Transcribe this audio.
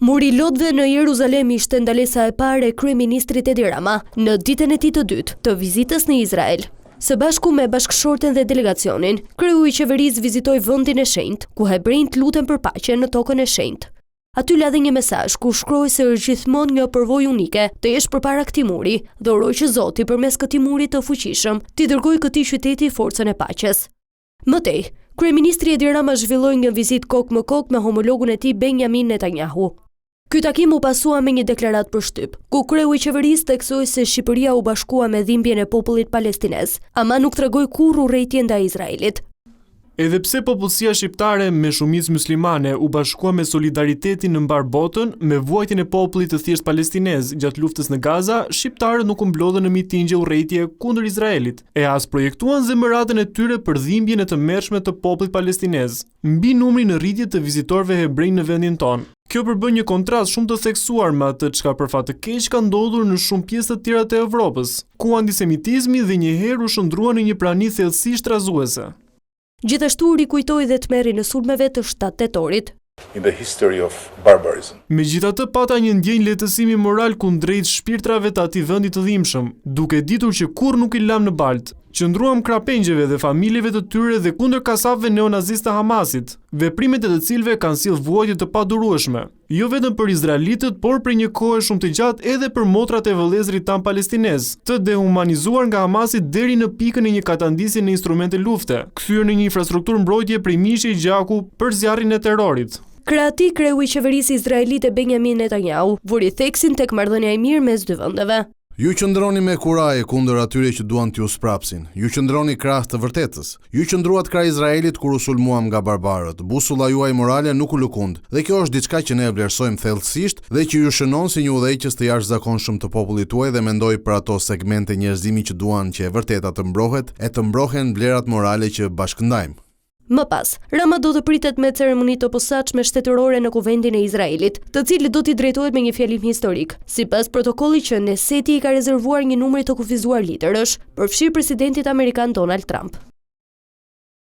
Muri lotëve në Jeruzalem ishte ndalesa e parë e kryeministrit Edi Rama në ditën e tij të dytë të vizitës në Izrael. Së bashku me bashkëshorten dhe delegacionin, kreu i qeverisë vizitoi vendin e shenjtë, ku hebrejt luten për paqe në tokën e shenjtë. Aty la dhe një mesazh ku shkroi se është gjithmonë një përvojë unike të jesh përpara këtij muri dhe uroi që Zoti përmes këtij muri të fuqishëm t'i dërgojë këtij qyteti forcën e paqes. Mëtej, kryeministri Edi Rama zhvilloi një vizitë kokë më kokë me homologun e tij Benjamin Netanyahu. Ky takim u pasua me një deklaratë për shtyp, ku kreu i qeverisë theksoi se Shqipëria u bashkua me dhimbjen e popullit palestinez, ama nuk tregoi kurrë urrëtie ndaj Izraelit. Edhe pse popullsia shqiptare me shumicë muslimane u bashkua me solidaritetin në mbar botën, me vuajtjen e popullit të thjesht palestinez gjatë luftës në Gaza, shqiptarët nuk u mblodhen në mitingje urrëtie kundër Izraelit, e as projektuan zemëratën e tyre për dhimbjen e tmerrshme të popullit palestinez, mbi numrin në rritje të vizitorëve hebrej në vendin tonë. Kjo përbën një kontrast shumë të theksuar me atë çka për fat të keq ka ndodhur në shumë pjesë të tjera të Evropës, ku antisemitizmi dhe njëherë u shndrua në një prani thellësisht razuese. Gjithashtu rikujtoi dhe tmerrin e sulmeve të 7 tetorit. Megjithatë pata një ndjenjë lehtësimi moral kundrejt shpirtrave të atij vendi të dhimbshëm, duke ditur që kurrë nuk i lam në baltë. Qëndruam krah pengjeve dhe familjeve të tyre dhe kundër kasapëve neonazistë të Hamasit, veprimet e të cilëve kanë sjellë vuajtje të padurueshme, jo vetëm për izraelitët, por për një kohë shumë të gjatë edhe për motrat e vëllezërit tan palestinez, të dehumanizuar nga Hamasi deri në pikën e një katandisje në instrumente lufte, kthyer në një infrastrukturë mbrojtje prej mishi i gjaku për zjarrin e terrorit. Krah atij, kreu i qeverisë izraelite Benjamin Netanyahu vuri theksin tek marrëdhënia e mirë mes dy vendeve. Ju qëndroni me kuraje kundër atyre që duan t'ju sprapsin. Ju qëndroni krah të vërtetës. Ju qëndruat krah Izraelit kur u sulmuam nga barbarët. Busulla juaj morale nuk u lëkund. Dhe kjo është diçka që ne e vlerësojmë thellësisht dhe që ju shënon si një udhëheqës të jashtëzakonshëm të popullit tuaj dhe mendoj për ato segmente njerëzimi që duan që e vërteta të mbrohet e të mbrohen vlerat morale që bashkëndajmë. Më pas, Rama do të pritet me ceremoni të posaçme shtetërore në kuvendin e Izraelit, të cilit do t'i drejtohet me një fjalim historik, sipas protokollit që Neseti i ka rezervuar një numër të kufizuar litërësh, përfshirë presidentit amerikan Donald Trump.